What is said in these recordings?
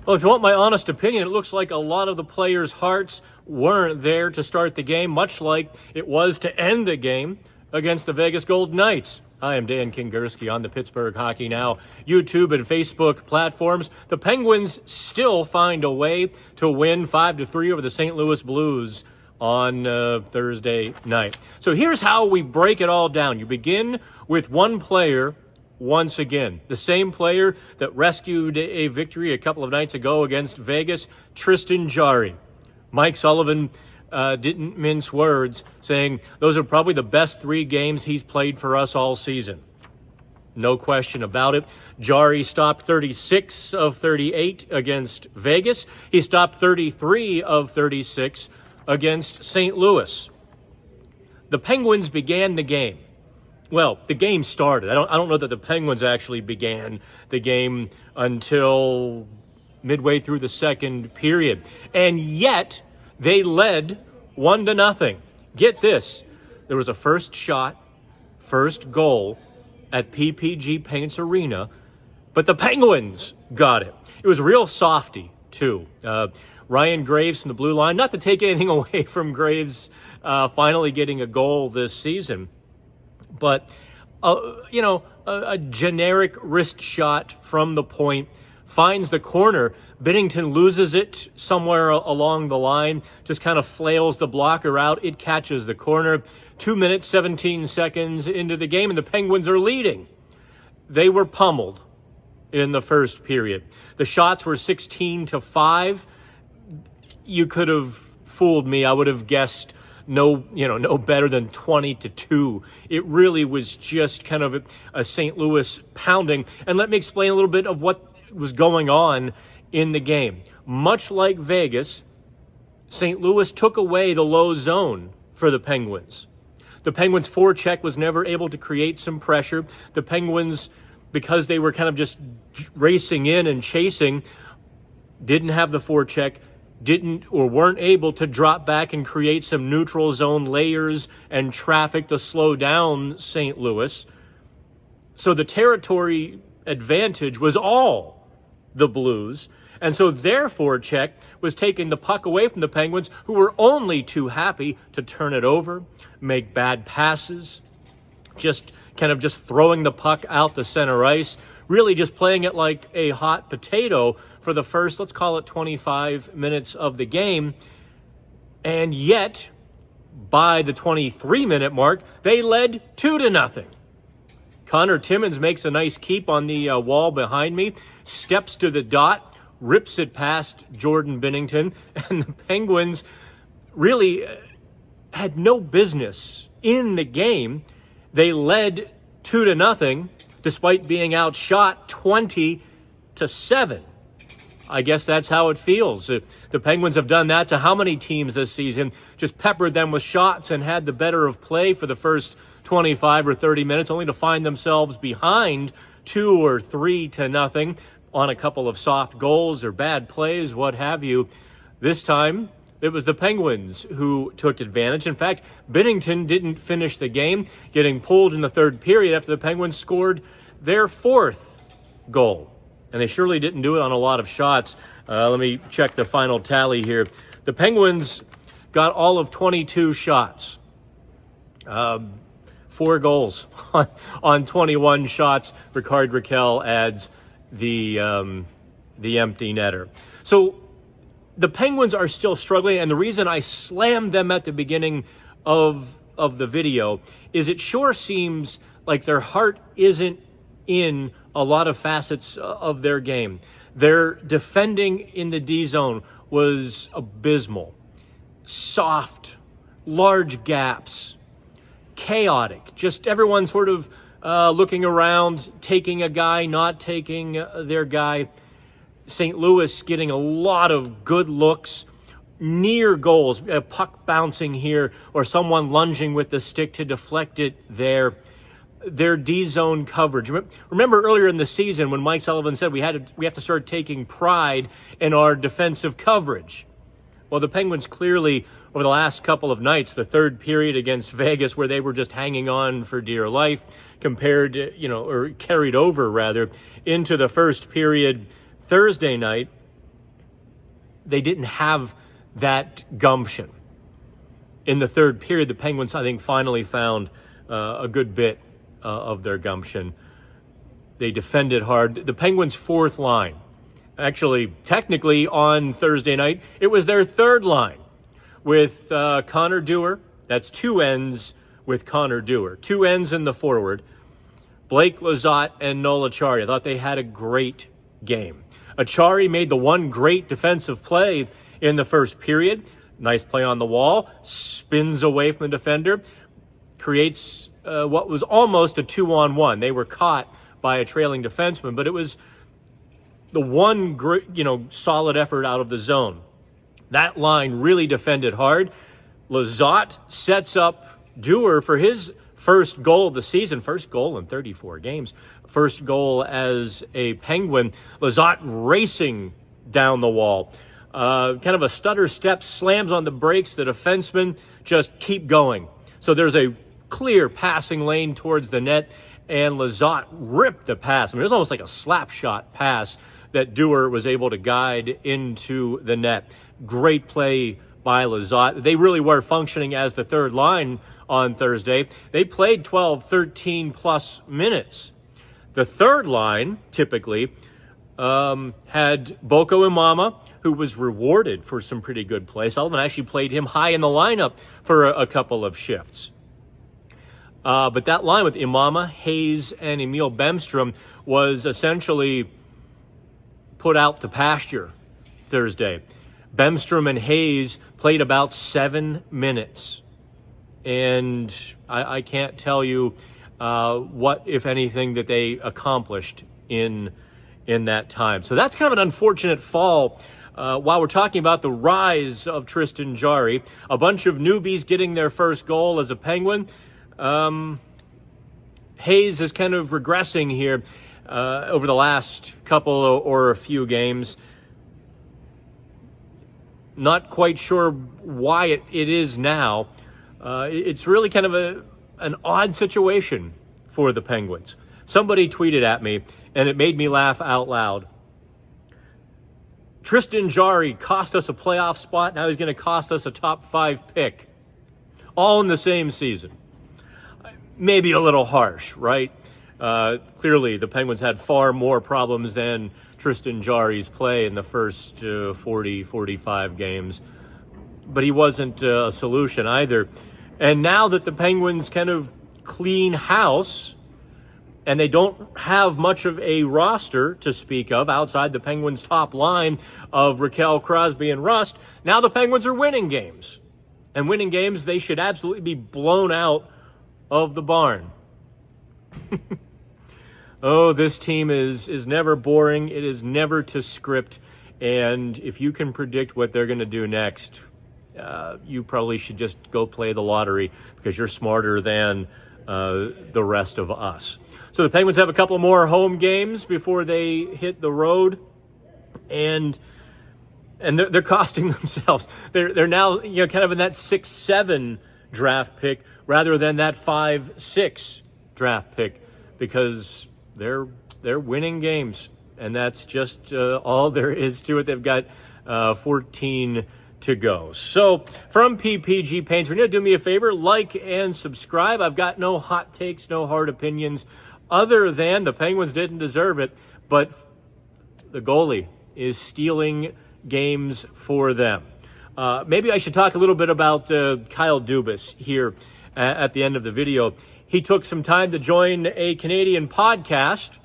Well, if you want my honest opinion, it looks like a lot of the players' hearts weren't there to start the game, much like it was to end the game against the Vegas Golden Knights. I am Dan Kingerski on the Pittsburgh Hockey Now YouTube and Facebook platforms. The Penguins still find a way to win 5-3 over the St. Louis Blues on Thursday night. So here's how we break it all down. You begin with one player once again. The same player that rescued a victory a couple of nights ago against Vegas, Tristan Jarry. Mike Sullivan didn't mince words, saying those are probably the best 3 games he's played for us all season. No question about it. Jarry stopped 36 of 38 against Vegas. He stopped 33 of 36 against St. Louis. The Penguins began the game. Well, the game started. I don't know that the Penguins actually began the game until midway through the second period. And yet, they led 1-0. Get this. There was a first shot, first goal at PPG Paints Arena, but the Penguins got it. It was real softy, too. Ryan Graves from the blue line, not to take anything away from Graves finally getting a goal this season, but, a generic wrist shot from the point finds the corner. Binnington loses it somewhere along the line, just kind of flails the blocker out. It catches the corner. 2 minutes, 17 seconds into the game, and the Penguins are leading. They were pummeled in the first period. The shots were 16-5. You could have fooled me. I would have guessed no better than 20-2. It really was just kind of a St. Louis pounding. And let me explain a little bit of what was going on in the game. Much like Vegas, St. Louis took away the low zone for the Penguins. The Penguins' forecheck was never able to create some pressure. The Penguins, because they were kind of just racing in and chasing, didn't have the forecheck, weren't able to drop back and create some neutral zone layers and traffic to slow down St. Louis. So the territory advantage was all the Blues. And so their forecheck was taking the puck away from the Penguins, who were only too happy to turn it over, make bad passes, just throwing the puck out to center ice, really just playing it like a hot potato for the first, let's call it 25 minutes of the game. And yet, by the 23-minute mark, they led 2-0. Connor Timmins makes a nice keep on the wall behind me, steps to the dot, rips it past Jordan Binnington, and the Penguins really had no business in the game. They led 2-0, despite being outshot 20-7. I guess that's how it feels. The Penguins have done that to how many teams this season? Just peppered them with shots and had the better of play for the first 25 or 30 minutes, only to find themselves behind 2 or 3-0 on a couple of soft goals or bad plays, what have you. This time, it was the Penguins who took advantage. In fact, Binnington didn't finish the game, getting pulled in the third period after the Penguins scored their 4th goal. And they surely didn't do it on a lot of shots. Let me check the final tally here. The Penguins got all of 22 shots. 4 goals on 21 shots. Ricard Raquel adds the empty netter. So the Penguins are still struggling, and the reason I slammed them at the beginning of the video is it sure seems like their heart isn't in a lot of facets of their game. Their defending in the D zone was abysmal. Soft, large gaps, chaotic. Just everyone sort of looking around, taking a guy, not taking their guy. St. Louis getting a lot of good looks, near goals, a puck bouncing here, or someone lunging with the stick to deflect it there. Their D-zone coverage. Remember earlier in the season when Mike Sullivan said we have to start taking pride in our defensive coverage. Well, the Penguins clearly, over the last couple of nights, the third period against Vegas, where they were just hanging on for dear life, compared to, or carried over, rather, into the first period Thursday night they didn't have that gumption. In the third period, the Penguins, I think, finally found a good bit of their gumption. They defended hard. The Penguins' fourth line, actually, technically on Thursday night, it was their third line with Connor Dewar. That's two ends with Connor Dewar. Two ends in the forward. Blake Lizotte and Noel Acciari. I thought they had a great game. Acciari made the one great defensive play in the first period. Nice play on the wall. Spins away from the defender. Creates what was almost a 2-on-1. They were caught by a trailing defenseman, but it was the one great, solid effort out of the zone. That line really defended hard. Lizotte sets up Dewar for his first goal of the season, first goal in 34 games, first goal as a Penguin. Lizotte racing down the wall. Kind of a stutter step, slams on the brakes. The defensemen just keep going. So there's a clear passing lane towards the net, and Lizotte ripped the pass. I mean, it was almost like a slap shot pass that Dewar was able to guide into the net. Great play by Lizotte. They really were functioning as the third line on Thursday. They played 12, 13 plus minutes. The third line, typically, had Boko Imama, who was rewarded for some pretty good play. Sullivan actually played him high in the lineup for a couple of shifts. But that line with Imama, Hayes, and Emil Bemstrom was essentially put out to pasture Thursday. Bemstrom and Hayes played about 7 minutes. And I can't tell you what, if anything, that they accomplished in that time. So that's kind of an unfortunate fall. While we're talking about the rise of Tristan Jarry, a bunch of newbies getting their first goal as a Penguin. Hayes is kind of regressing here over the last couple or a few games. Not quite sure why it is now. It's really kind of an odd situation for the Penguins. Somebody tweeted at me, and it made me laugh out loud. Tristan Jarry cost us a playoff spot. Now he's going to cost us a top 5 pick. All in the same season. Maybe a little harsh, right? Clearly, the Penguins had far more problems than Tristan Jarry's play in the first 40, 45 games. But he wasn't a solution either. And now that the Penguins kind of clean house, and they don't have much of a roster to speak of outside the Penguins' top line of Raquel, Crosby, and Rust, now the Penguins are winning games. And winning games, they should absolutely be blown out of the barn. Oh, this team is never boring. It is never to script. And if you can predict what they're going to do next, you probably should just go play the lottery because you're smarter than the rest of us. So the Penguins have a couple more home games before they hit the road, and they're costing themselves. They're now kind of in that 6-7 draft pick rather than that 5-6 draft pick because they're winning games, and that's just all there is to it. They've got 14 to go. So from PPG Paints, you're going to do me a favor, like and subscribe. I've got no hot takes, no hard opinions, other than the Penguins didn't deserve it, but the goalie is stealing games for them. Maybe I should talk a little bit about Kyle Dubas here at the end of the video. He took some time to join a Canadian podcast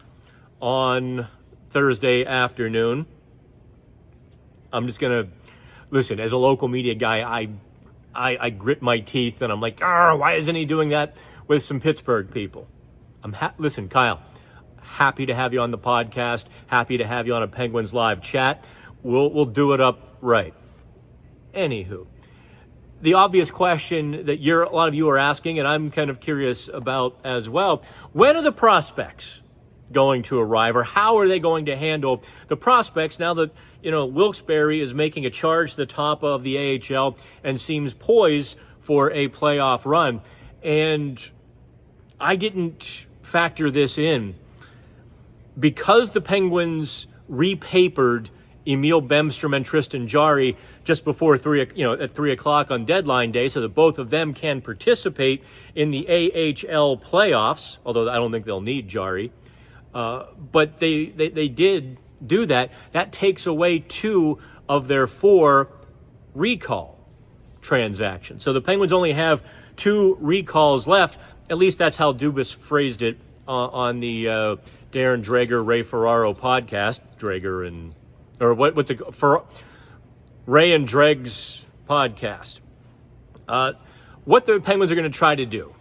on Thursday afternoon. I'm just going to listen, as a local media guy, I grit my teeth and I'm like, why isn't he doing that with some Pittsburgh people? Listen, Kyle, happy to have you on the podcast. Happy to have you on a Penguins Live chat. We'll do it up right. Anywho, the obvious question that a lot of you are asking, and I'm kind of curious about as well, when are the prospects going to arrive, or how are they going to handle the prospects now that, Wilkes-Barre is making a charge to the top of the AHL and seems poised for a playoff run? And I didn't factor this in. Because the Penguins repapered Emil Bemstrom and Tristan Jarry just before at 3 o'clock on deadline day, so that both of them can participate in the AHL playoffs. Although I don't think they'll need Jarry, but they did do that. That takes away 2 of their 4 recall transactions. So the Penguins only have 2 recalls left. At least that's how Dubas phrased it on the Darren Dreger, Ray Ferraro podcast. Ray and Dreg's podcast. What the Penguins are going to try to do,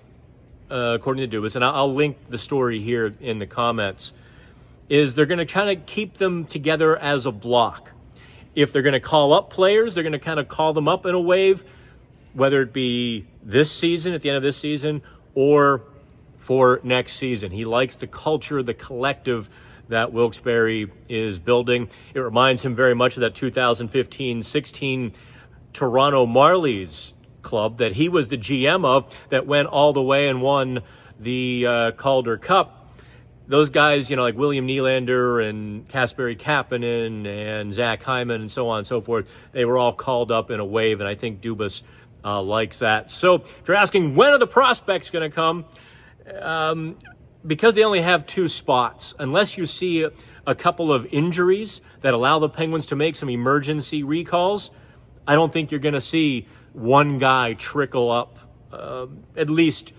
according to Dubas, and I'll link the story here in the comments, is they're going to kind of keep them together as a block. If they're going to call up players, they're going to kind of call them up in a wave, whether it be this season, at the end of this season, or for next season. He likes the culture, the collective that Wilkes-Barre is building. It reminds him very much of that 2015-16 Toronto Marlies club that he was the GM of, that went all the way and won the Calder Cup. Those guys, like William Nylander and Kasperi Kapanen and Zach Hyman and so on and so forth, they were all called up in a wave, and I think Dubas likes that. So if you're asking when are the prospects going to come, because they only have 2 spots, unless you see a couple of injuries that allow the Penguins to make some emergency recalls, I don't think you're going to see one guy trickle up, at least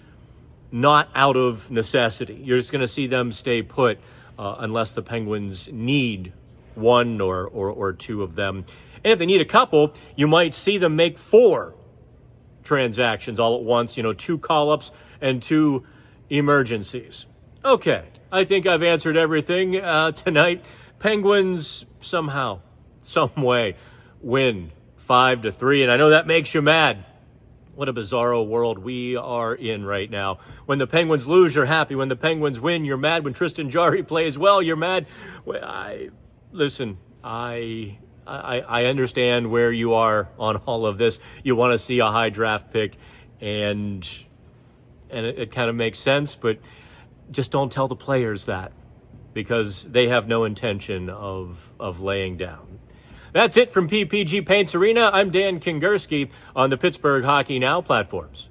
not out of necessity. You're just going to see them stay put unless the Penguins need 1 or 2 of them. And if they need a couple, you might see them make 4 transactions all at once, 2 call-ups and 2 emergencies. Okay, I think I've answered everything tonight. Penguins somehow, some way, win 5-3, and I know that makes you mad. What a bizarro world we are in right now. When the Penguins lose, you're happy. When the Penguins win, you're mad. When Tristan Jarry plays well, you're mad. I understand where you are on all of this. You want to see a high draft pick, and it kind of makes sense, but just don't tell the players that, because they have no intention of laying down. That's it from PPG Paints Arena. I'm Dan Kingerski on the Pittsburgh Hockey Now platforms.